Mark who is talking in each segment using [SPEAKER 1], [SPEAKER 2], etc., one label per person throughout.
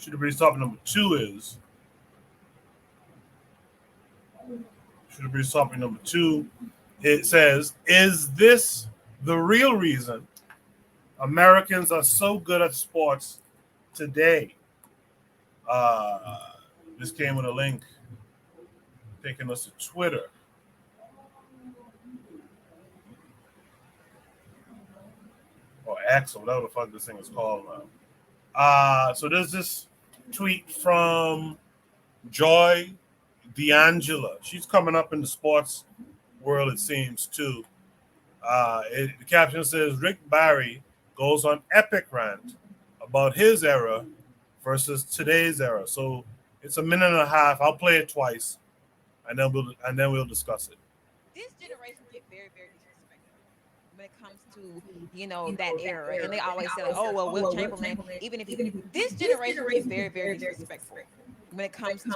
[SPEAKER 1] Should be topic number two is. Should be topic number two. It says, "Is this the real reason Americans are so good at sports today?" This came with a link taking us to Twitter. Or X, or whatever the fuck this thing is called now. So there's this tweet from Joy D'Angela. She's coming up in the sports world, it seems, too. The caption says, Rick Barry goes on epic rant about his era versus today's era. So it's a minute and a half. I'll play it twice, and then we'll discuss it.
[SPEAKER 2] This generation get very, very disrespectful when it comes to, that era. And they always say, like, oh, well, Will Chamberlain, even if this generation get very, very disrespectful when it comes to,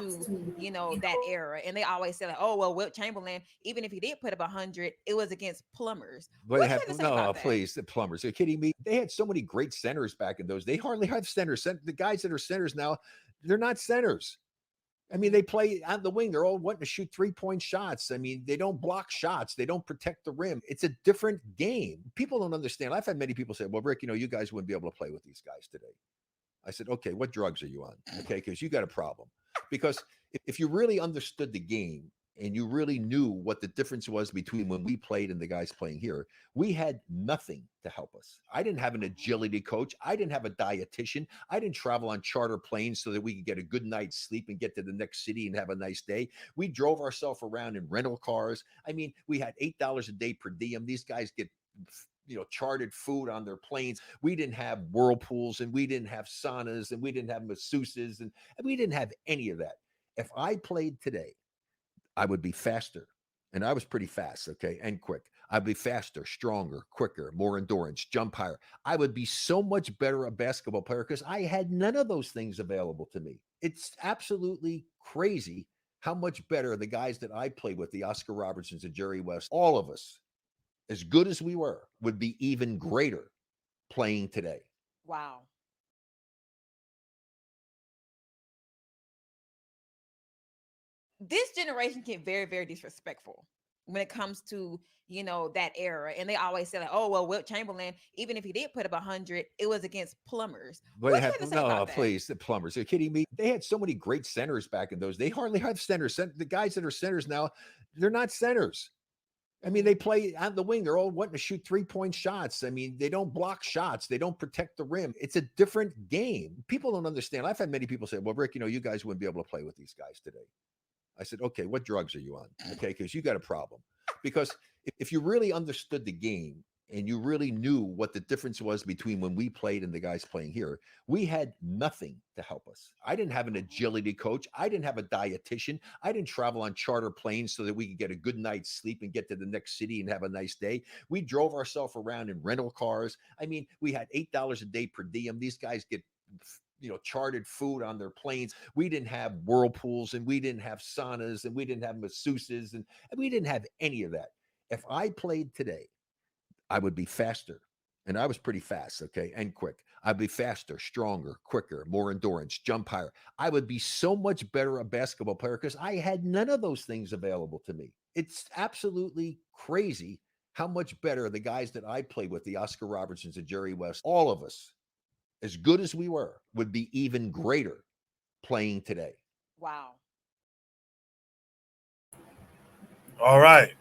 [SPEAKER 2] that era. And they always say, like, oh, well, Will Chamberlain, even if he did put up 100, it was against plumbers.
[SPEAKER 3] Please, the plumbers. Are you kidding me? They had so many great centers back in those. They hardly have centers. The guys that are centers now, they're not centers. I mean, they play on the wing. They're all wanting to shoot 3-point shots. I mean, they don't block shots. They don't protect the rim. It's a different game. People don't understand. I've had many people say, well, Rick, you guys wouldn't be able to play with these guys today. I said, okay, what drugs are you on? Okay, because you got a problem. Because if you really understood the game and you really knew what the difference was between when we played and the guys playing here, we had nothing to help us. I didn't have an agility coach. I didn't have a dietitian. I didn't travel on charter planes so that we could get a good night's sleep and get to the next city and have a nice day. We drove ourselves around in rental cars. I mean, we had $8 a day per diem. These guys get chartered food on their planes. We didn't have whirlpools, and we didn't have saunas, and we didn't have masseuses, and we didn't have any of that. If I played today, I would be faster. And I was pretty fast, okay, and quick. I'd be faster, stronger, quicker, more endurance, jump higher. I would be so much better a basketball player because I had none of those things available to me. It's absolutely crazy how much better the guys that I played with, the Oscar Robertsons and Jerry West, all of us, as good as we were, would be even greater playing today.
[SPEAKER 2] Wow. This generation get very, very disrespectful when it comes to, that era. And they always say, like, oh, well, Wilt Chamberlain, even if he did put up 100, it was against plumbers.
[SPEAKER 3] Please, the plumbers. Are you kidding me? They had so many great centers back in those. They hardly have centers. The guys that are centers now, they're not centers. I mean, they play on the wing. They're all wanting to shoot 3-point shots. I mean, they don't block shots. They don't protect the rim. It's a different game. People don't understand. I've had many people say, well, Rick, you guys wouldn't be able to play with these guys today. I said, okay, what drugs are you on? Okay, because you got a problem. Because if you really understood the game and you really knew what the difference was between when we played and the guys playing here, we had nothing to help us. I didn't have an agility coach. I didn't have a dietitian. I didn't travel on charter planes so that we could get a good night's sleep and get to the next city and have a nice day. We drove ourselves around in rental cars. I mean, we had $8 a day per diem. These guys get chartered food on their planes. We didn't have whirlpools, and we didn't have saunas, and we didn't have masseuses, and we didn't have any of that. If I played today, I would be faster. And I was pretty fast, okay, and quick. I'd be faster, stronger, quicker, more endurance, jump higher. I would be so much better a basketball player because I had none of those things available to me. It's absolutely crazy how much better the guys that I played with, the Oscar Robertsons and Jerry West, all of us, as good as we were, would be even greater playing today.
[SPEAKER 2] Wow.
[SPEAKER 1] All right.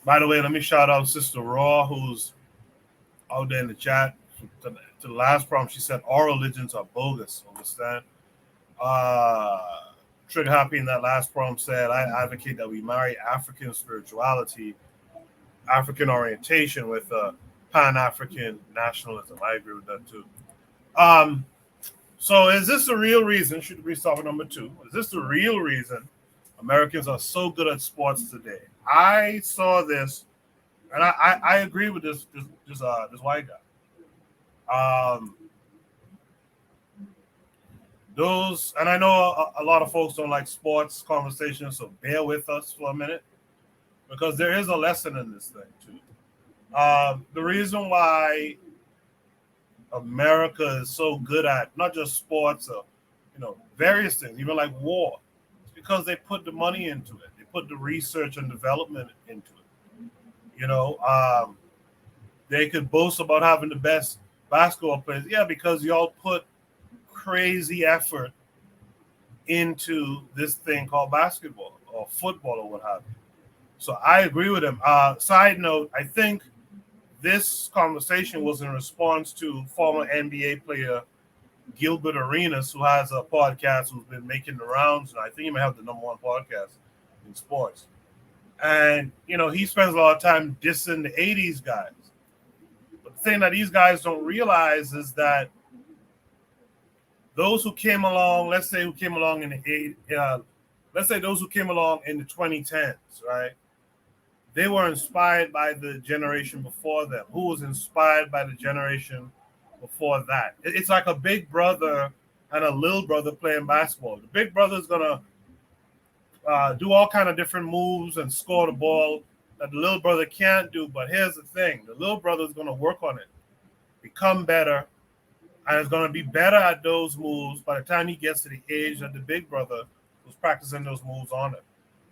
[SPEAKER 1] By the way, let me shout out Sister Raw, who's out there in the chat. To the last problem, she said all religions are bogus. Understand? Trigger Happy in that last problem said, I advocate that we marry African spirituality, African orientation with Pan-African nationalism. I agree with that too. So is this the real reason? Should we start with number two? Is this the real reason Americans are so good at sports today? I saw this, and I agree with this white guy. Those, and I know a lot of folks don't like sports conversations, so bear with us for a minute, because there is a lesson in this thing too. The reason why America is so good at, not just sports or various things, even like war. It's because they put the money into it. They put the research and development into it. They could boast about having the best basketball players. Yeah, because y'all put crazy effort into this thing called basketball or football or what have you. So I agree with him. Side note, I think this conversation was in response to former NBA player Gilbert Arenas, who has a podcast who's been making the rounds. And I think he may have the #1 podcast in sports. And, he spends a lot of time dissing the 80s guys. But the thing that these guys don't realize is that those who came along, let's say who came along in the let's say those who came along in the 2010s, right? They were inspired by the generation before them, who was inspired by the generation before that. It's like a big brother and a little brother playing basketball. The big brother is gonna do all kind of different moves and score the ball that the little brother can't do. But here's the thing: the little brother is gonna work on it, become better, and is gonna be better at those moves by the time he gets to the age that the big brother was practicing those moves on it.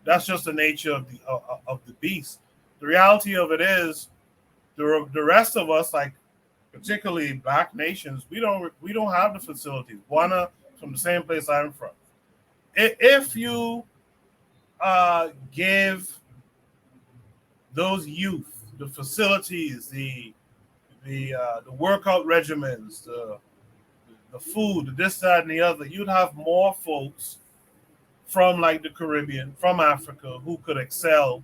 [SPEAKER 1] That's just the nature of the beast. The reality of it is, the rest of us, like particularly black nations, we don't have the facilities. Juana from the same place I'm from. If you give those youth the facilities, the workout regimens, the food, this, that, and the other, you'd have more folks from like the Caribbean, from Africa, who could excel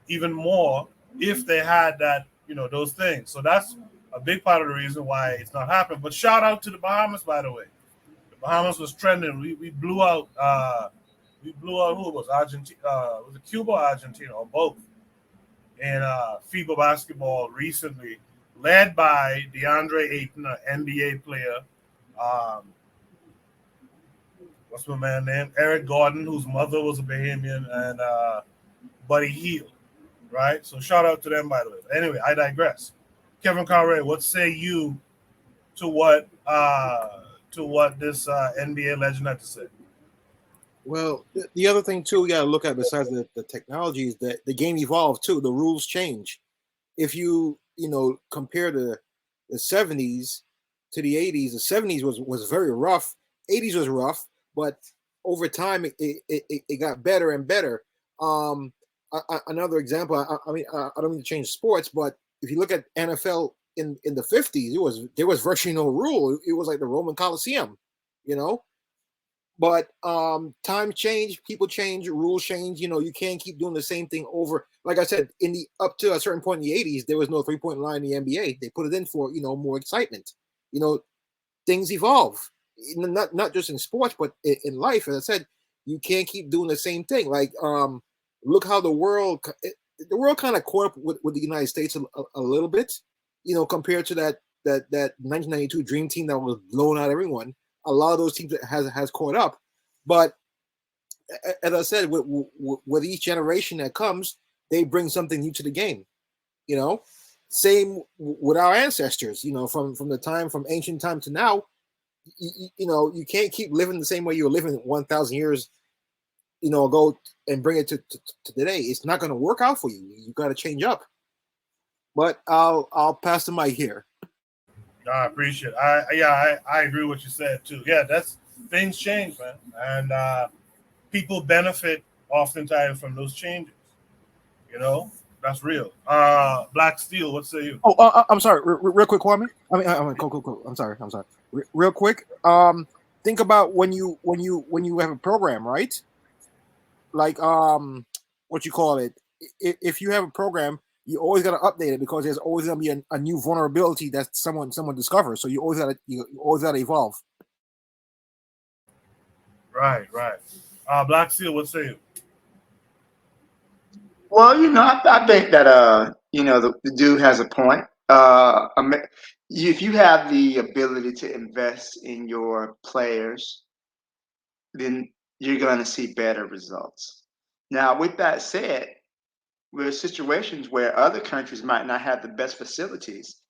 [SPEAKER 1] even more if they had that, those things. So that's a big part of the reason why it's not happening. But shout out to the Bahamas, by the way. The Bahamas was trending. We blew out who it was, Argentina, was it Cuba or Argentina or both in FIBA basketball recently, led by DeAndre Ayton, an NBA player. What's my man name? Eric Gordon, whose mother was a Bahamian, and Buddy Hield, right? So shout out to them, by the way. Anyway, I digress. Kevin Conray, what say you to what this NBA legend had to say?
[SPEAKER 4] Well, the other thing too we got to look at besides the technology is that the game evolved too. The rules change. If you compare the 70s to the 80s, the 70s was very rough. 80s was rough, but over time it got better and better. Another example. I don't mean to change sports, but if you look at NFL in the 50s, there was virtually no rule. It was like the Roman Coliseum, But time changed, people change, rules change. You can't keep doing the same thing over. Like I said, up to a certain point in the 80s, there was no 3-point line in the NBA. They put it in for more excitement. Things evolve, not just in sports, but in life. As I said, you can't keep doing the same thing. Like look how the world kind of caught up with the United States a little bit, compared to that 1992 Dream Team that was blowing out everyone. A lot of those teams has caught up, but as I said, with each generation that comes, they bring something new to the game. Same with our ancestors. From the time from ancient time to now, you can't keep living the same way you were living 1,000 years, ago and bring it to today. It's not going to work out for you. You got to change up. But I'll pass the mic here.
[SPEAKER 1] I appreciate it. I agree with what you said too. Yeah, that's things change, man, and people benefit oftentimes from those changes. That's real. Black Steel, what say you?
[SPEAKER 4] Oh, I'm sorry. Real quick, Kwame. Cool. I'm sorry. Real quick. Think about when you have a program, right? Like what you call it? If you have a program, you always got to update it because there's always going to be a new vulnerability that someone discovers. So you always got to evolve.
[SPEAKER 1] Right. Black Seal, what say you?
[SPEAKER 5] Well, I think that the dude has a point. If you have the ability to invest in your players, then you're going to see better results. Now, with that said, there are situations where other countries might not have the best facilities,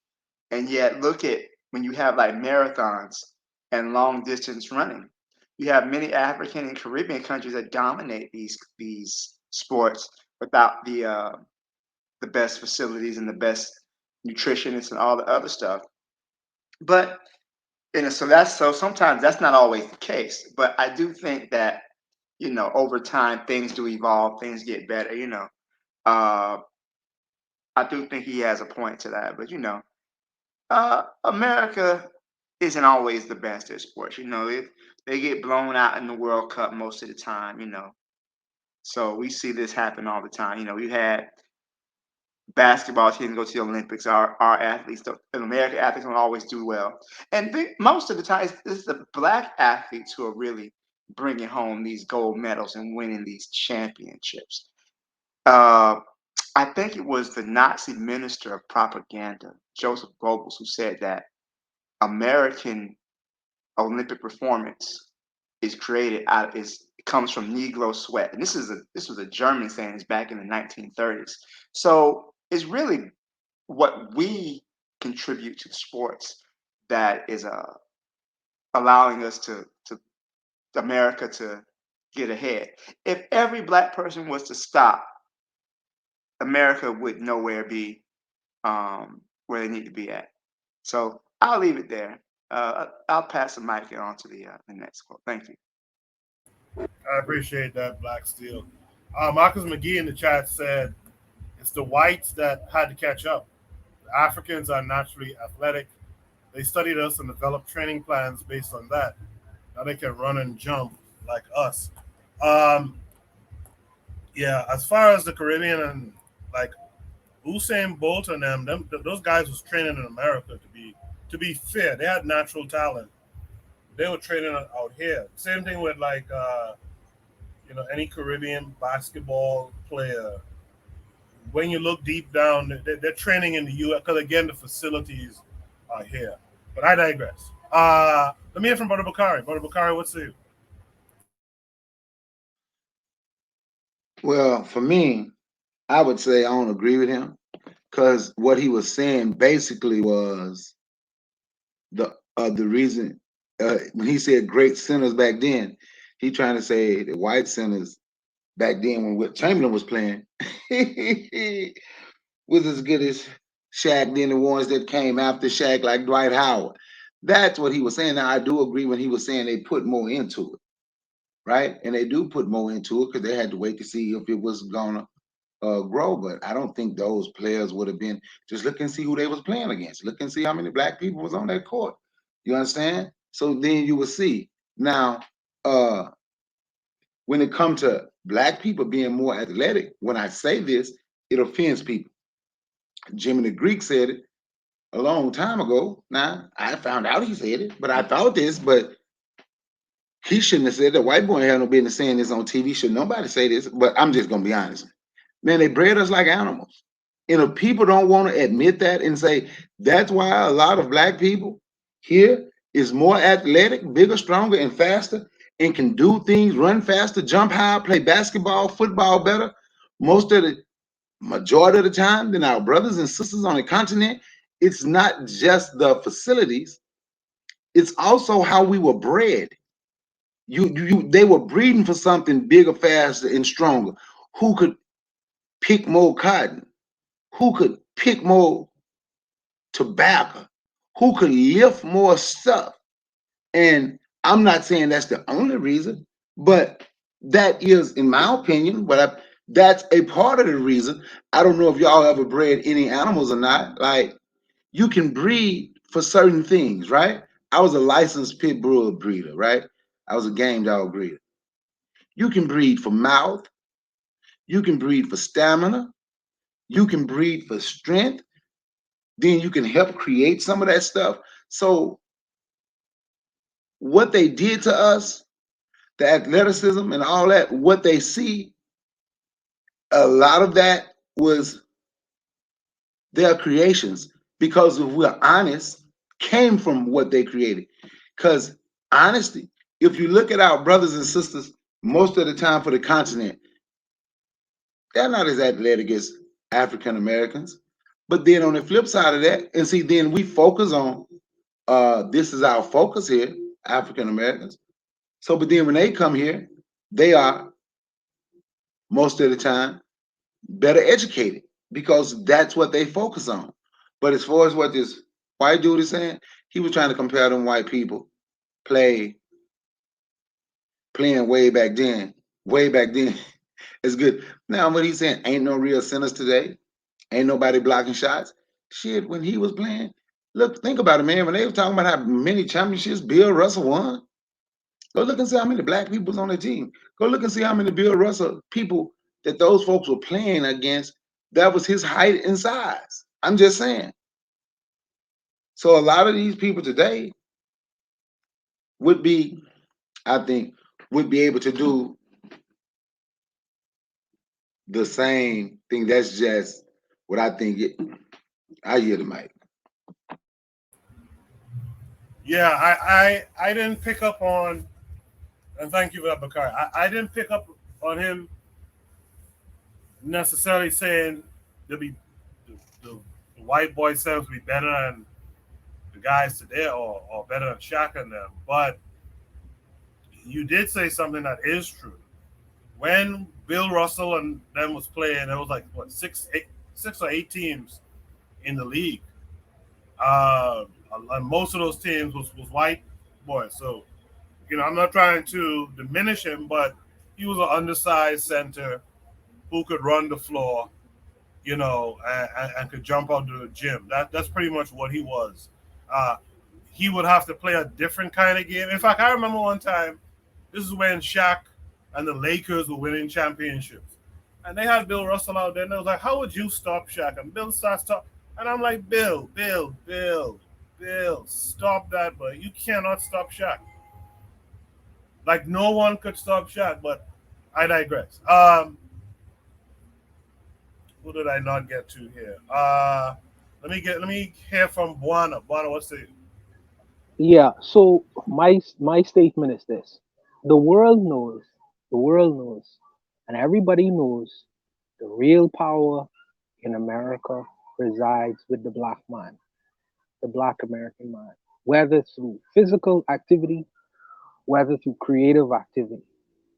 [SPEAKER 5] and yet look at when you have like marathons and long distance running. You have many African and Caribbean countries that dominate these sports without the best facilities and the best nutritionists and all the other stuff. But so sometimes that's not always the case. But I do think that over time things do evolve, things get better. Uh, I do think he has a point to that. But America isn't always the best at sports. They get blown out in the World Cup most of the time. So we see this happen all the time. We had basketball teams go to the Olympics. Our athletes, the American athletes, don't always do well, and most of the time it's the black athletes who are really bringing home these gold medals and winning these championships. Uh, I think it was the Nazi minister of propaganda, Joseph Goebbels, who said that American Olympic performance comes from Negro sweat, and this was a German saying this back in the 1930s. So it's really what we contribute to sports that is allowing us to America to get ahead. If every black person was to stop, America would nowhere be where they need to be at. So I'll leave it there. I'll pass the mic on to the next quote. Thank you.
[SPEAKER 1] I appreciate that, Black Steel. Marcus McGee in the chat said it's the whites that had to catch up. The Africans are naturally athletic. They studied us and developed training plans based on that. Now they can run and jump like us. Um, yeah, as far as the Caribbean and like Usain Bolt and those guys was training in America to be fair. They had natural talent. They were training out here. Same thing with like any Caribbean basketball player. When you look deep down, they're training in the U.S. because again the facilities are here. But I digress. Let me hear from Brother Bakari. Brother Bakari, what's you?
[SPEAKER 6] Well, for me, I would say I don't agree with him because what he was saying basically was the reason when he said great sinners back then, he trying to say the white sinners back then when Wilt Chamberlain was playing was as good as Shaq than the ones that came after Shaq, like Dwight Howard. That's what he was saying. Now I do agree when he was saying they put more into it, right? And they do put more into it because they had to wait to see if it was gonna grow. But I don't think those players would have been. Just look and see who they was playing against. Look and see how many black people was on that court. You understand? So then you will see. Now, when it comes to black people being more athletic, when I say this, it offends people. Jimmy the Greek said it a long time ago. Now, I found out he said it, but I thought this, but he shouldn't have said that. White boy had no business saying this on TV. Should nobody say this, but I'm just going to be honest. Man, they bred us like animals. And if people don't want to admit that and say, that's why a lot of black people here is more athletic, bigger, stronger, and faster, and can do things, run faster, jump higher, play basketball, football better, most of the majority of the time than our brothers and sisters on the continent. It's not just the facilities, it's also how we were bred. They were breeding for something bigger, faster, and stronger. Who could pick more cotton? Who could pick more tobacco? Who could lift more stuff? And I'm not saying that's the only reason, but that is, in my opinion, that's a part of the reason. I don't know if y'all ever bred any animals or not. Like, you can breed for certain things, right? I was a licensed pit bull breeder, right? I was a game dog breeder. You can breed for mouth. You can breed for stamina. You can breed for strength. Then you can help create some of that stuff. So what they did to us, the athleticism and all that, what they see, a lot of that was their creations. Because if we're honest, came from what they created. Because honesty, if you look at our brothers and sisters, most of the time for the continent, they're not as athletic as African Americans. But then on the flip side of that, and see, then we focus on This is our focus here, African Americans. So, but then when they come here, they are most of the time better educated because that's what they focus on. But as far as what this white dude is saying, he was trying to compare them white people playing way back then. Way back then. It's good. Now, what he's saying, ain't no real centers today. Ain't nobody blocking shots. Shit, when he was playing, look, think about it, man. When they were talking about how many championships Bill Russell won, go look and see how many black people was on the team. Go look and see how many Bill Russell people that those folks were playing against. That was his height and size. I'm just saying. So a lot of these people today would be, I think, would be able to do the same thing. That's just what I think. I hear the mic.
[SPEAKER 1] Yeah, I didn't pick up on, and thank you for that, Bakari. I didn't pick up on him necessarily saying the white boy cells be better than the guys today or better than Shaq and them. But you did say something that is true. When Bill Russell and them was playing, it was like what six or eight teams in the league. And most of those teams was white boys. So, I'm not trying to diminish him, but he was an undersized center who could run the floor, and could jump out to the gym. That's pretty much what he was. He would have to play a different kind of game. In fact, I remember one time, this is when Shaq and the Lakers were winning championships. And they had Bill Russell out there, and they was like, how would you stop Shaq? And Bill starts talking. And I'm like, Bill, stop that, but you cannot stop Shaq. Like, no one could stop Shaq, but I digress. Who did I not get to here? Let me hear from Buana. Buana, what's the
[SPEAKER 7] Yeah. So my statement is this: the world knows, and everybody knows the real power in America resides with the black man, the black American man, whether through physical activity, whether through creative activity.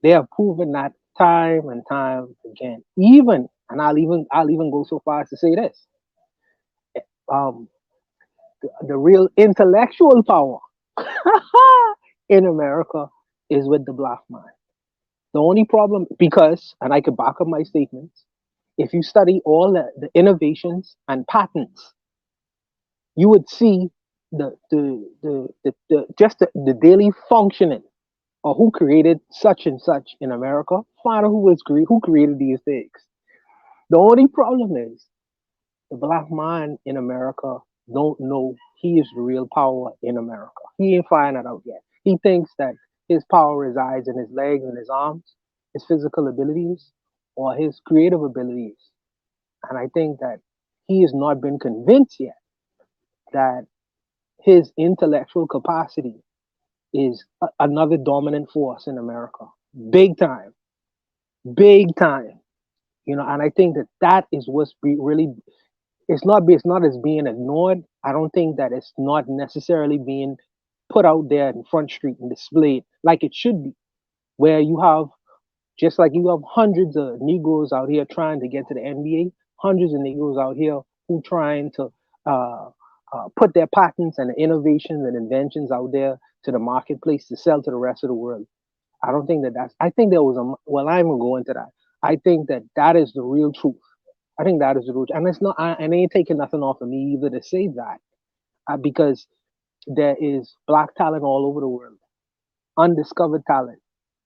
[SPEAKER 7] They have proven that time and time again. Even, and I'll even go so far as to say this: um, the real intellectual power in America is with the black man. The only problem, because, and I could back up my statements, if you study all the innovations and patents, you would see the daily functioning or who created such and such in America. Find out who created these things. The only problem is the black man in America don't know he is the real power in America. He ain't finding that out yet. He thinks that his power resides in his legs and his arms, his physical abilities, or his creative abilities. And I think that he has not been convinced yet that his intellectual capacity is another dominant force in America. Big time. Big time. And I think that is what's really, it's not as being ignored. I don't think that it's not necessarily being put out there in Front Street and displayed like it should be, where you have, just like you have hundreds of Negroes out here trying to get to the NBA, hundreds of Negroes out here who trying to put their patents and innovations and inventions out there to the marketplace to sell to the rest of the world. I don't think I think there was well, I'm going to go into that. I think that is the real truth. I think that is the truth. And it's not, and I ain't taking nothing off of me either to say that, because there is black talent all over the world, undiscovered talent.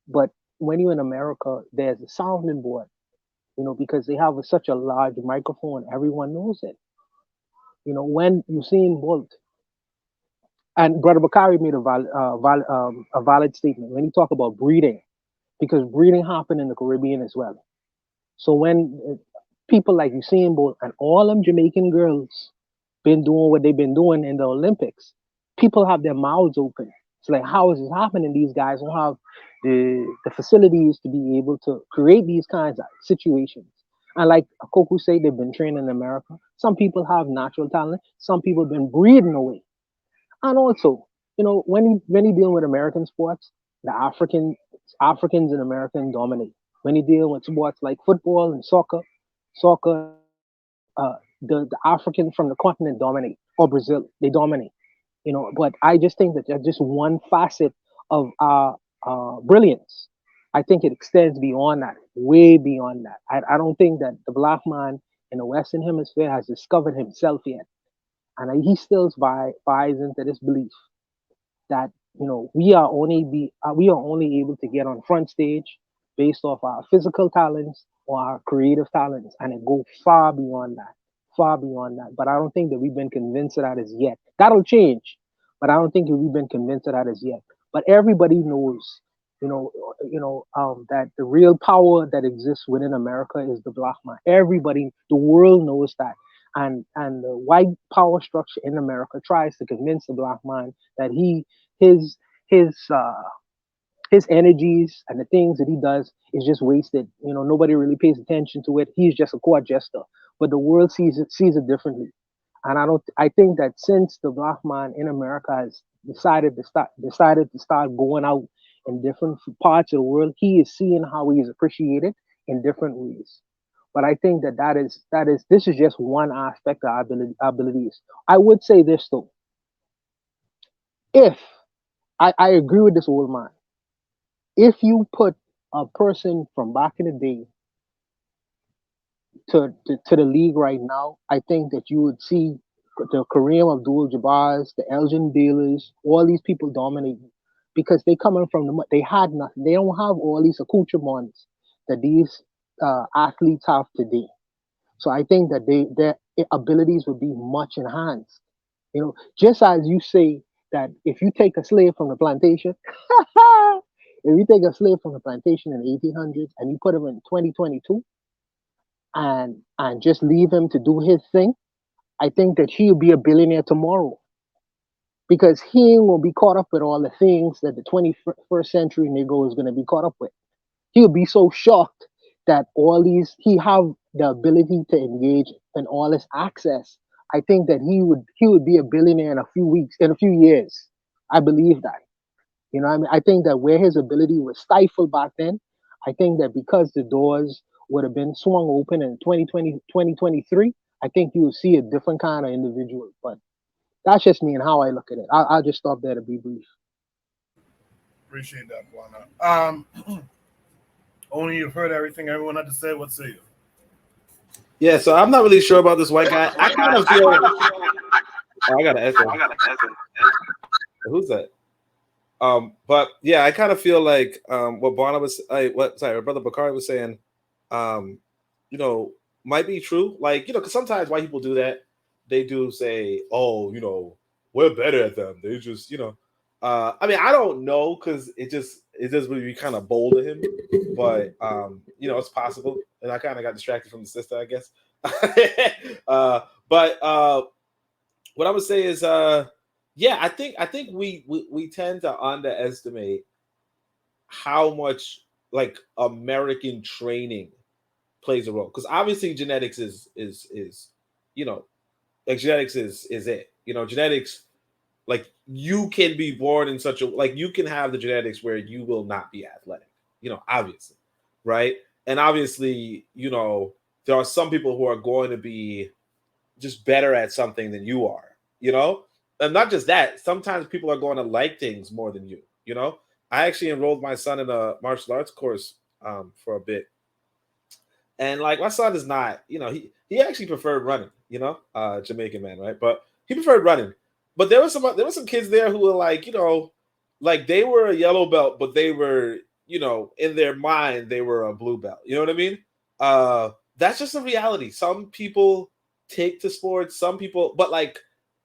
[SPEAKER 7] But when you're in America, there's a sounding board, because they have such a large microphone, everyone knows it. When you see in Bolt, and Brother Bakari made a valid statement when he talked about breeding, because breeding happened in the Caribbean as well. So when people like Usain Bolt and all them Jamaican girls been doing what they've been doing in the Olympics, people have their mouths open. It's like, how is this happening? These guys don't have the facilities to be able to create these kinds of situations. And like Koku say, they've been trained in America. Some people have natural talent. Some people have been breeding away. And also, when you deal with American sports, the Africans and Americans dominate. When you deal with sports like football and soccer, the Africans from the continent dominate, or Brazil, they dominate. But I just think that that's just one facet of our brilliance. I think it extends beyond that, way beyond that. I don't think that the black man in the Western Hemisphere has discovered himself yet, and he still buys into this belief that we are only able to get on front stage based off our physical talents or our creative talents, and it go far beyond that. But I don't think that we've been convinced of that as yet. That'll change, but I don't think that we've been convinced of that as yet. But everybody knows, that the real power that exists within America is the black man. Everybody, the world knows that. And the white power structure in America tries to convince the black man that his his uh his energies and the things that he does is just wasted. Nobody really pays attention to it. He's just a court jester. But the world sees it differently. And I think that since the black man in America has decided to start going out in different parts of the world, he is seeing how he is appreciated in different ways. But I think that is this is just one aspect of our abilities. I would say this though. If I agree with this old man, if you put a person from back in the day to the league right now, I think that you would see the Kareem Abdul-Jabbar's, the Elgin Baylors, all these people dominating because they coming from they had nothing. They don't have all these accoutrements that these athletes have today. So I think that their abilities would be much enhanced. Just as you say that if you take a slave from the plantation, if you take a slave from the plantation in the 1800s and you put him in 2022 and just leave him to do his thing, I think that he'll be a billionaire tomorrow because he will be caught up with all the things that the 21st century Negro is going to be caught up with. He'll be so shocked that he have the ability to engage in all this access. I think that he would be a billionaire in a few weeks, in a few years. I believe that. I think that where his ability was stifled back then, I think that because the doors would have been swung open in 2020, 2023, I think you will see a different kind of individual. But that's just me and how I look at it. I'll just stop there to be brief.
[SPEAKER 1] Appreciate that, Buana. Only you've heard everything everyone had to say. What say you?
[SPEAKER 8] Yeah, so I'm not really sure about this white guy. I kind of feel. Oh, I got an echo. Who's that? But yeah, I kind of feel like what Brother Bakari was saying, might be true. Like, because sometimes white people do that. They do say, "Oh, we're better at them." They just, I mean, I don't know because it just would be kind of bold of him, but it's possible. And I kind of got distracted from the sister, I guess. But what I would say is, yeah, I think we tend to underestimate how much like American training plays a role, because obviously genetics is like genetics is it. Genetics, like you can be born in such a, like you can have the genetics where you will not be athletic, obviously, right? And obviously, there are some people who are going to be just better at something than you are, and not just that, sometimes people are going to like things more than you. I actually enrolled my son in a martial arts course for a bit, and like my son is not, he actually preferred running, Jamaican man, right? But he preferred running. But there were some kids there who were like, like they were a yellow belt, but they were, in their mind they were a blue belt. You know what I mean? That's just a reality. Some people take to sports, some people, but like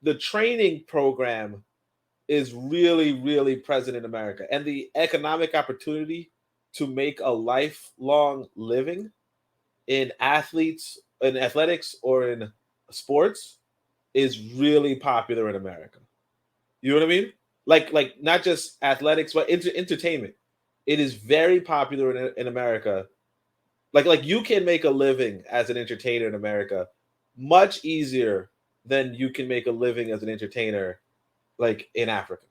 [SPEAKER 8] the training program is really, really present in America, and the economic opportunity to make a lifelong living in athletics or in sports is really popular in America. You know what I mean? Like not just athletics, but entertainment. It is very popular in America. Like you can make a living as an entertainer in America much easier than you can make a living as an entertainer like in Africa.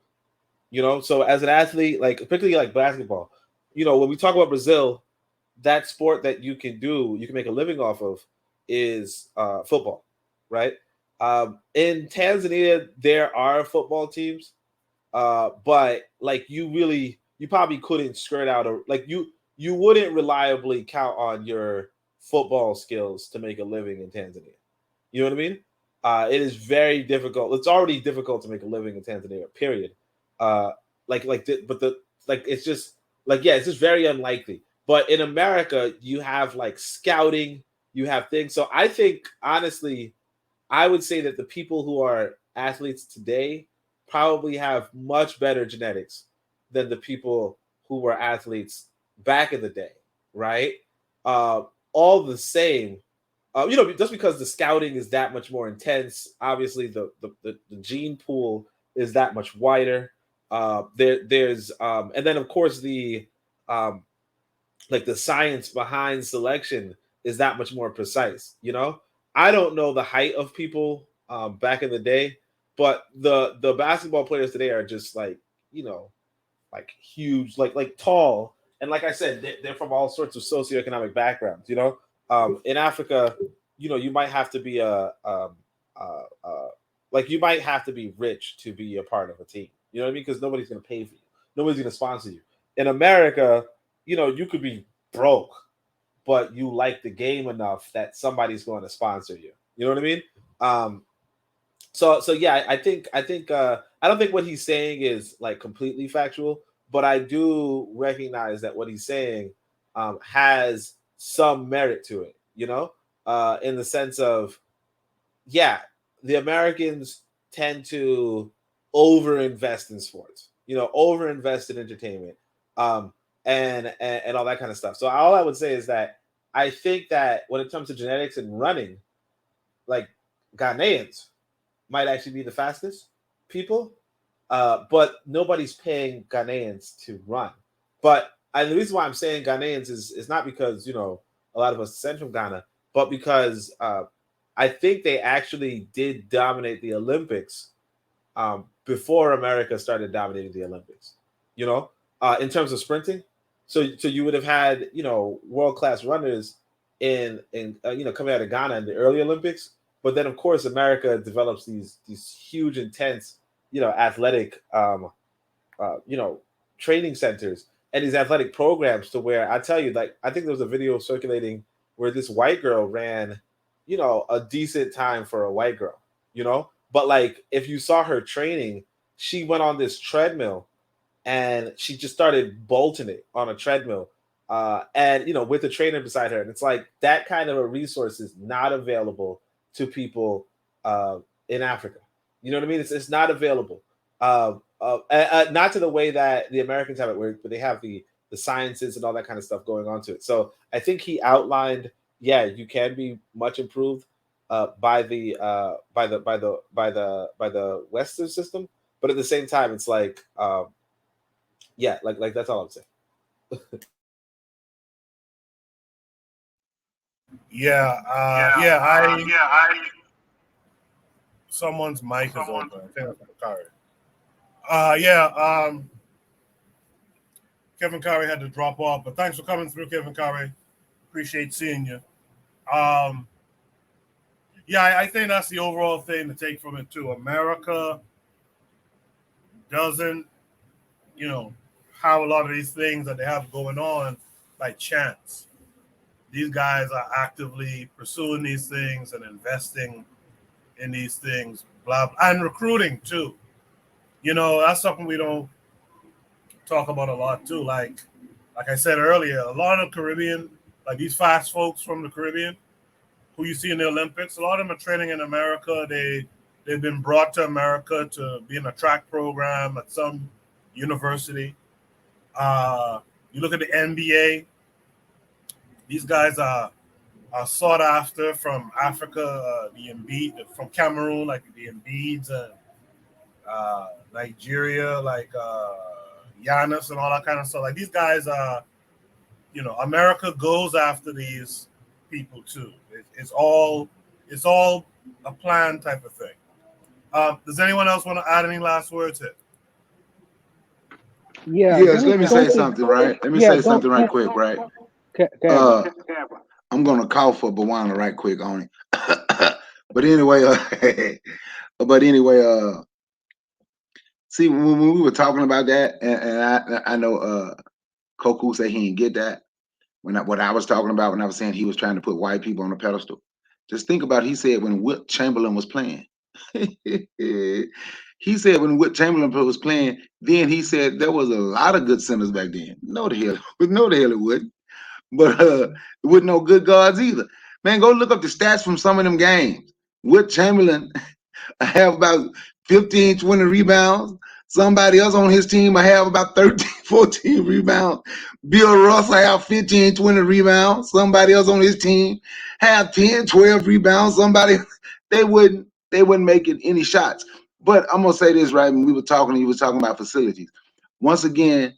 [SPEAKER 8] You know, so as an athlete, like particularly like basketball, you know, when we talk about Brazil, that sport that you can do, you can make a living off of, is football, right? In Tanzania, there are football teams, but like you probably couldn't skirt out or like you wouldn't reliably count on your football skills to make a living in Tanzania. You know what I mean? It is very difficult. It's already difficult to make a living in Tanzania. Period. Uh, but the like it's just like yeah, it's just very unlikely. But in America, you have like scouting, you have things. So I think honestly, I would say that the people who are athletes today probably have much better genetics than the people who were athletes back in the day, right? Uh, all the same, you know, just because the scouting is that much more intense, obviously the gene pool is that much wider. There's and then of course um, like the science behind selection is that much more precise. You know, I don't know the height of people back in the day, but the basketball players today are just like you know like huge, like tall, and like I said, they're from all sorts of socioeconomic backgrounds. You know, in Africa, you know, you might have to be uh, uh, like you might have to be rich to be a part of a team. You know what I mean? Because nobody's going to pay for you, nobody's going to sponsor you. In America, you know, you could be broke, but you like the game enough that somebody's going to sponsor you. You know what I mean? Um, so yeah, I think I don't think what he's saying is like completely factual, but I do recognize that what he's saying has some merit to it, you know, in the sense of yeah, the Americans tend to overinvest in sports, you know, overinvest in entertainment, um, and all that kind of stuff. So all I would say is that I think that when it comes to genetics and running, like Ghanaians might actually be the fastest people, but nobody's paying Ghanaians to run. But and the reason why I'm saying Ghanaians is not because you know a lot of us descend from Ghana, but because I think they actually did dominate the Olympics before America started dominating the Olympics. You know, in terms of sprinting, so you would have had you know world class runners in you know coming out of Ghana in the early Olympics, but then of course America develops these huge intense you know athletic you know training centers and these athletic programs to where I tell you like I think there was a video circulating where this white girl ran you know a decent time for a white girl, you know, but like if you saw her training, she went on this treadmill and she just started bolting it on a treadmill and you know with a trainer beside her, and it's like that kind of a resource is not available to people in Africa. You know what I mean? It's not available, not to the way that the Americans have it where but they have the sciences and all that kind of stuff going on to it. So I think he outlined yeah you can be much improved by the Western system, but at the same time it's like yeah, like that's all I'm saying.
[SPEAKER 1] Yeah, yeah. I someone's mic is open. I think that's Bakari. Yeah. Kevin Curry had to drop off, but thanks for coming through, Kevin Curry. Appreciate seeing you. Um, yeah, I think that's the overall thing to take from it too. America doesn't, you know, have a lot of these things that they have going on by chance. These guys are actively pursuing these things and investing in these things, blah, blah, and recruiting too. You know, that's something we don't talk about a lot too. Like I said earlier, a lot of Caribbean, like these fast folks from the Caribbean, who you see in the Olympics, a lot of them are training in America. They've been brought to America to be in a track program at some university. You look at the NBA; these guys are sought after from Africa, the Embiid from Cameroon, like the Embiids, Nigeria, like Giannis and all that kind of stuff. Like these guys are, you know, America goes after these people too. It's all a plan type of thing. Does anyone else want to add any last words here?
[SPEAKER 7] Yeah.
[SPEAKER 6] Yes, let me say something, right? Let me say something right quick, right? I'm gonna call for Bawana right quick on it. But anyway, see when we were talking about that, and I know Koku said he didn't get that what I was talking about when I was saying he was trying to put white people on a pedestal. Just think about he said when Wilt Chamberlain was playing. He said when Wilt Chamberlain was playing, then he said there was a lot of good centers back then. No the hell it wouldn't. But it wasn't no good guards either. Man, go look up the stats from some of them games. Wilt Chamberlain have about 15, 20 rebounds. Somebody else on his team will have about 13, 14 rebounds. Bill Russell have 15, 20 rebounds. Somebody else on his team have 10, 12 rebounds. They wouldn't make it any shots. But I'm gonna say this, right? When you were talking about facilities. Once again,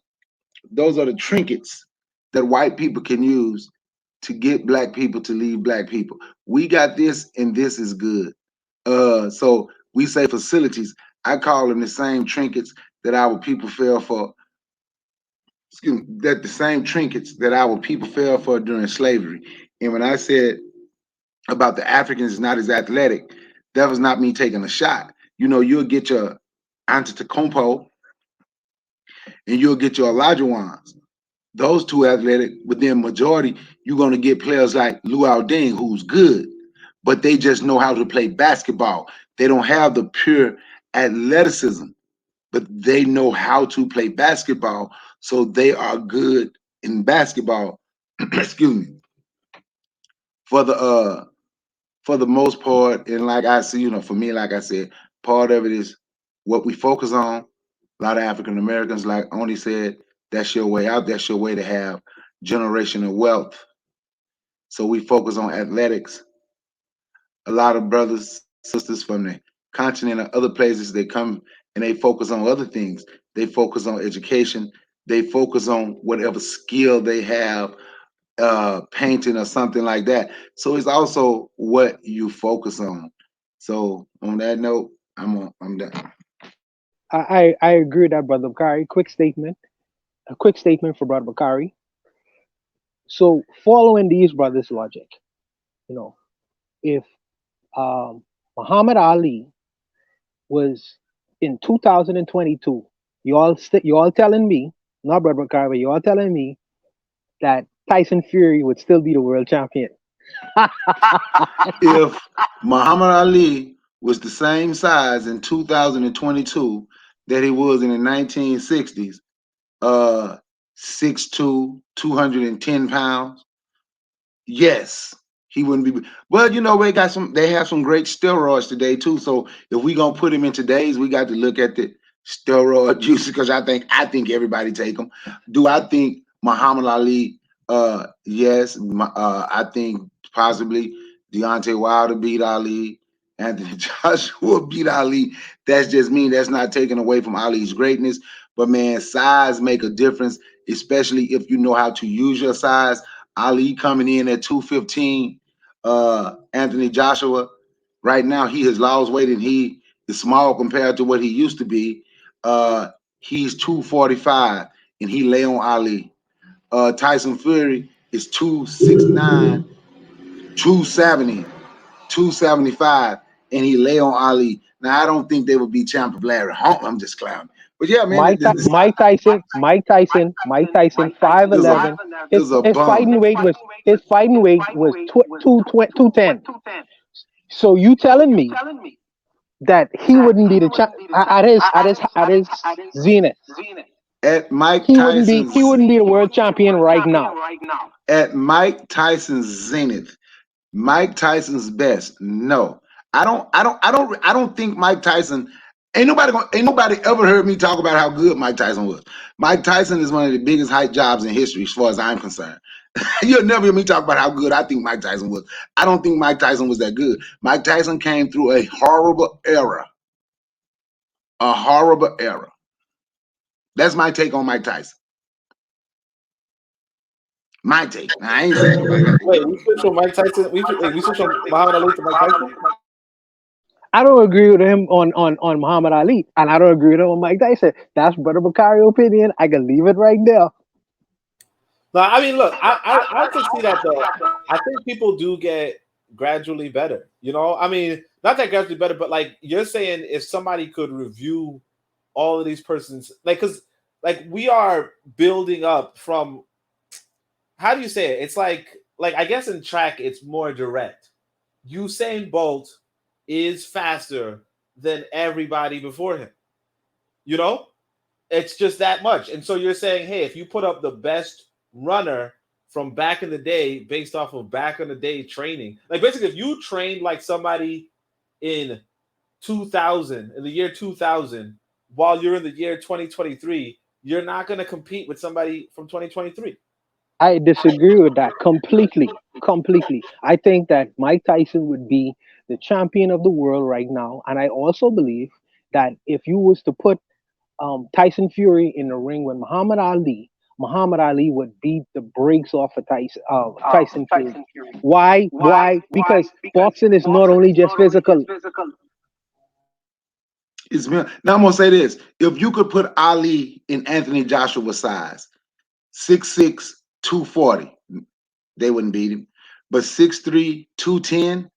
[SPEAKER 6] those are the trinkets that white people can use to get black people to leave black people. We got this, and this is good. So we say facilities. I call them the same trinkets that our people fell for. Excuse me, that the same trinkets that our people fell for during slavery. And when I said about the Africans not as athletic, that was not me taking a shot. You know, you'll get your Antetokounmpo and you'll get your Olajuwons. Those two athletic, but then majority, you're going to get players like Luau Deng, who's good, but they just know how to play basketball. They don't have the pure athleticism, but they know how to play basketball, so they are good in basketball. Excuse me. For the most part, and like I see, for me, like I said, part of it is what we focus on. A lot of African Americans, like Oni said, that's your way out. That's your way to have generational wealth. So we focus on athletics. A lot of brothers, sisters from the continent or other places, they come and they focus on other things. They focus on education. They focus on whatever skill they have, painting or something like that. So it's also what you focus on. So on that note, I'm done.
[SPEAKER 7] I agree with that, Brother Bakari. Quick statement. A quick statement for Brother Bakari. So following these brothers' logic, if Muhammad Ali was in 2022, you all telling me, not Brother Bakari, but you all telling me that Tyson Fury would still be the world champion.
[SPEAKER 6] If Muhammad Ali was the same size in 2022 that he was in the 1960s, 6'2", 210 pounds, yes, he wouldn't be. But they have some great steroids today too. So if we gonna put him in today's, we got to look at the steroid use because I think everybody take them. Do I think Muhammad Ali? Yes. I think possibly Deontay Wilder beat Ali. Anthony Joshua beat Ali. That's just me. That's not taken away from Ali's greatness. But man, size make a difference, especially if you know how to use your size. Ali coming in at 215. Anthony Joshua, right now he has lost weight and he is small compared to what he used to be. He's 245 and he lay on Ali. Tyson Fury is 269, 270, 275, and he lay on Ali. Now I don't think they would be champ of Larry Hunt. I'm just clowning. But yeah, man,
[SPEAKER 7] Mike Tyson, 5'11". His fighting weight was 210. So you telling me that he wouldn't be the champ at his zenith?
[SPEAKER 6] At Mike
[SPEAKER 7] He
[SPEAKER 6] Tyson's,
[SPEAKER 7] wouldn't be the world champion right now.
[SPEAKER 6] At Mike Tyson's zenith, Mike Tyson's best. No, I don't think Mike Tyson. Ain't nobody ever heard me talk about how good Mike Tyson was. Mike Tyson is one of the biggest hype jobs in history, as far as I'm concerned. You'll never hear me talk about how good I think Mike Tyson was. I don't think Mike Tyson was that good. Mike Tyson came through a horrible era. A horrible era. That's my take on Mike Tyson. My take. I ain't saying nobody got to.
[SPEAKER 8] Wait, we switched from Mike Tyson. We switched from Muhammad Ali to Mike Tyson.
[SPEAKER 7] I don't agree with him on Muhammad Ali, and I don't agree with him on Mike Tyson. That's Brother Bakari opinion. I can leave it right there.
[SPEAKER 8] No, I mean, look, I can see that though. I think people do get gradually better. You know, I mean, not that gradually better, but like you're saying, if somebody could review all of these persons, like, because like we are building up from, how do you say it? It's like I guess in track it's more direct. Usain Bolt is faster than everybody before him. You know, it's just that much. And so you're saying, hey, if you put up the best runner from back in the day based off of back in the day training, like basically if you trained like somebody in 2000, in the year 2000, while you're in the year 2023, you're not going to compete with somebody from 2023.
[SPEAKER 7] I disagree with that completely. Completely. I think that Mike Tyson would be the champion of the world right now, and I also believe that if you was to put Tyson Fury in the ring with Muhammad Ali would beat the brakes off of Tyson Fury. Why? Why? Because boxing is not only just physical.
[SPEAKER 6] Now I'm gonna say this: if you could put Ali in Anthony Joshua's size, 6'6", 240, they wouldn't beat him. But 6'3", 210,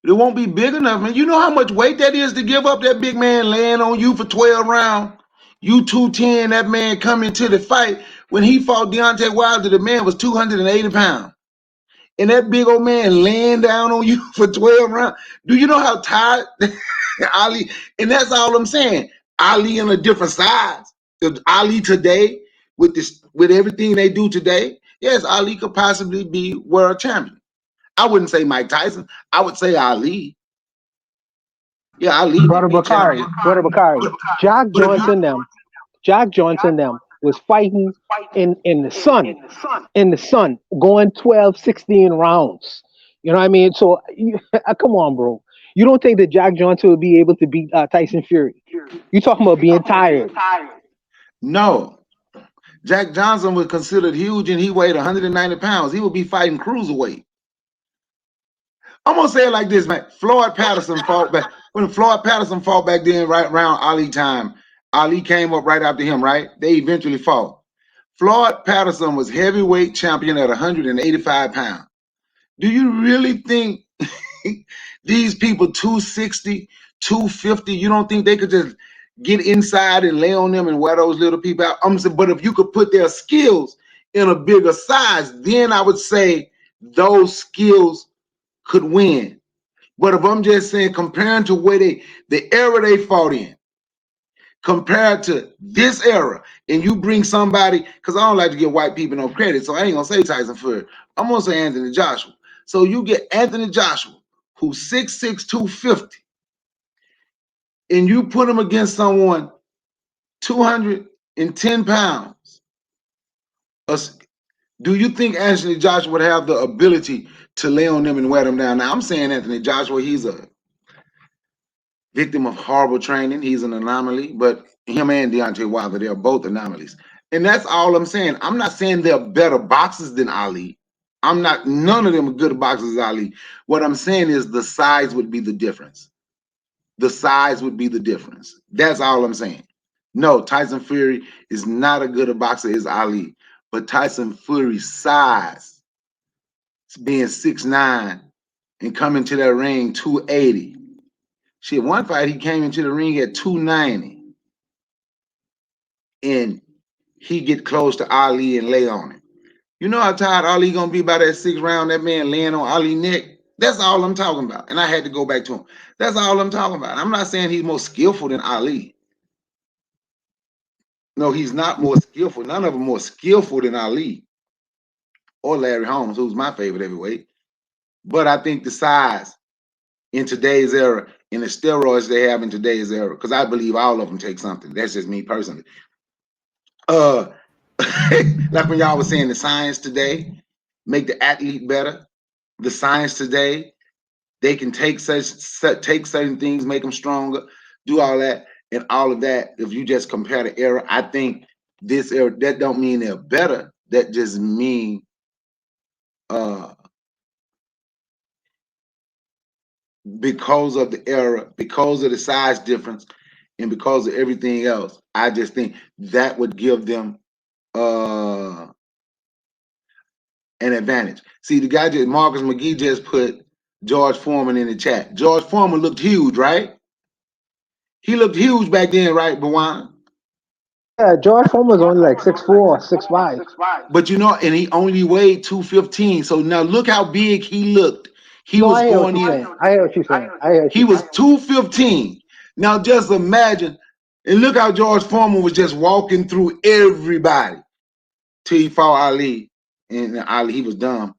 [SPEAKER 6] it won't be big enough, man. You know how much weight that is to give up that big man laying on you for 12 rounds? You 210, that man come into the fight. When he fought Deontay Wilder, the man was 280 pounds. And that big old man laying down on you for 12 rounds. Do you know how tired Ali? And that's all I'm saying. Ali in a different size. If Ali today, with everything they do today, yes, Ali could possibly be world champion. I wouldn't say Mike Tyson. I would say Ali. Yeah, Ali would be champion.
[SPEAKER 7] Brother Bakari, Jack
[SPEAKER 6] But if you
[SPEAKER 7] Johnson them was fighting in the sun, going 12, 16 rounds. You know what I mean? So come on, bro. You don't think that Jack Johnson would be able to beat Tyson Fury? You talking about being tired?
[SPEAKER 6] No, Jack Johnson was considered huge and he weighed 190 pounds. He would be fighting cruiserweight. I'm gonna say it like this, man. Floyd Patterson fought back when Floyd Patterson fought back then, right around Ali time. Ali came up right after him, right? They eventually fought. Floyd Patterson was heavyweight champion at 185 pounds. Do you really think these people 260, 250, you don't think they could just get inside and lay on them and wear those little people out? I'm saying, but if you could put their skills in a bigger size, then I would say those skills could win. But if I'm just saying, comparing to where the era they fought in, compared to this era, and you bring somebody, because I don't like to give white people no credit, so I ain't gonna say Tyson Fury. I'm gonna say Anthony Joshua. So you get Anthony Joshua, who's 6'6", 250, and you put him against someone 210 pounds. Do you think Anthony Joshua would have the ability to lay on them and wear them down? Now, I'm saying Anthony Joshua, he's a victim of horrible training. He's an anomaly, but him and Deontay Wilder, they're both anomalies. And that's all I'm saying. I'm not saying they're better boxers than Ali. None of them are good boxers as Ali. What I'm saying is the size would be the difference. The size would be the difference. That's all I'm saying. No, Tyson Fury is not as good a boxer as Ali, but Tyson Fury's size, being 6'9" and coming to that ring 280. Shit, one fight he came into the ring at 290, and he get close to Ali and lay on him. You know how tired Ali gonna be by that 6th round? That man laying on Ali neck. That's all I'm talking about. And I had to go back to him. That's all I'm talking about. I'm not saying he's more skillful than Ali. No, he's not more skillful. None of them more skillful than Ali or Larry Holmes, who's my favorite heavyweight. But I think the size in today's era and the steroids they have in today's era, because I believe all of them take something. That's just me personally. Like when y'all was saying the science today make the athlete better. The science today, they can take certain things, make them stronger, do all that, and all of that. If you just compare the era, I think this era, that don't mean they're better. That just mean because of the era, because of the size difference, and because of everything else. I just think that would give them an advantage. See, the guy just Marcus McGee just put George Foreman in the chat. George Foreman looked huge, right? He looked huge back then, right, Bawan?
[SPEAKER 7] Yeah, George Foreman was only like 6'4", 6'5".
[SPEAKER 6] But you know, and he only weighed 215. So now look how big he looked. He
[SPEAKER 7] No,
[SPEAKER 6] was
[SPEAKER 7] I hear what
[SPEAKER 6] going
[SPEAKER 7] you're
[SPEAKER 6] in.
[SPEAKER 7] saying. I hear what you're saying. I hear what
[SPEAKER 6] He
[SPEAKER 7] you're
[SPEAKER 6] was
[SPEAKER 7] saying.
[SPEAKER 6] 215. Now just imagine, and look how George Foreman was just walking through everybody till he fought Ali. And Ali, he was dumb.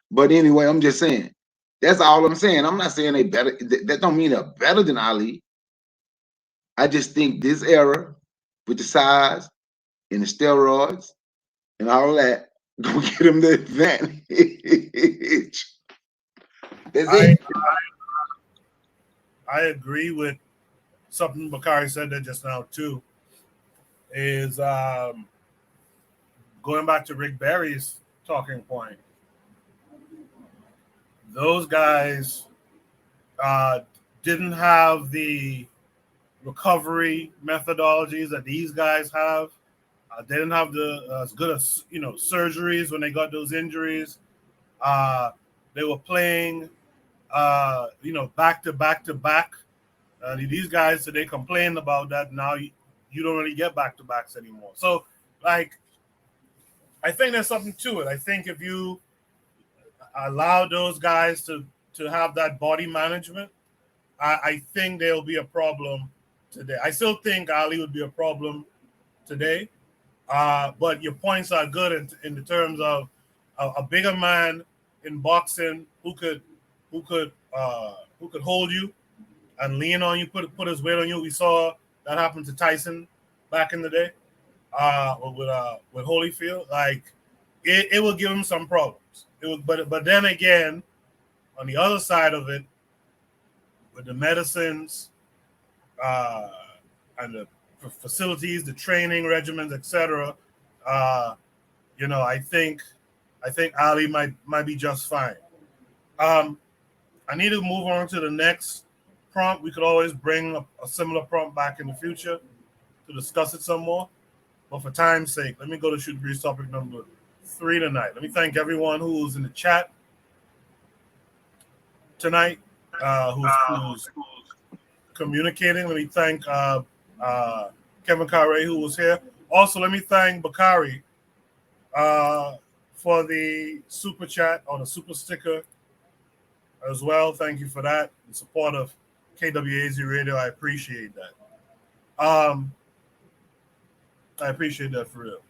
[SPEAKER 6] But anyway, I'm just saying. That's all I'm saying. I'm not saying they better. That don't mean they're better than Ali. I just think this era, with the size and the steroids and all that, gonna get him the advantage. That's it.
[SPEAKER 1] I agree with something Bakari said there just now too. Is going back to Rick Barry's talking point. Those guys didn't have the recovery methodologies that these guys have. They didn't have the as good as surgeries when they got those injuries. They were playing back to back to back. These guys, so they complain about that. Now you don't really get back to backs anymore. So like, I think there's something to it. I think if you allow those guys to have that body management, I think there'll be a problem today. I still think Ali would be a problem today, but your points are good in the terms of a bigger man in boxing who could hold you and lean on you, put his weight on you. We saw that happen to Tyson back in the day with Holyfield. Like it will give him some problems. But then again, on the other side of it, with the medicines and the facilities, the training regimens, etc., I think Ali might be just fine. I need to move on to the next prompt. We could always bring a similar prompt back in the future to discuss it some more. But for time's sake, let me go to Shoot Breeze topic number 3 tonight. Let me thank everyone who's in the chat tonight, who's communicating. Let me thank Kevin Carre, who was here. Also, let me thank Bakari for the super chat or the super sticker as well. Thank you for that. The support of KWAZ Radio. I appreciate that. I appreciate that for real.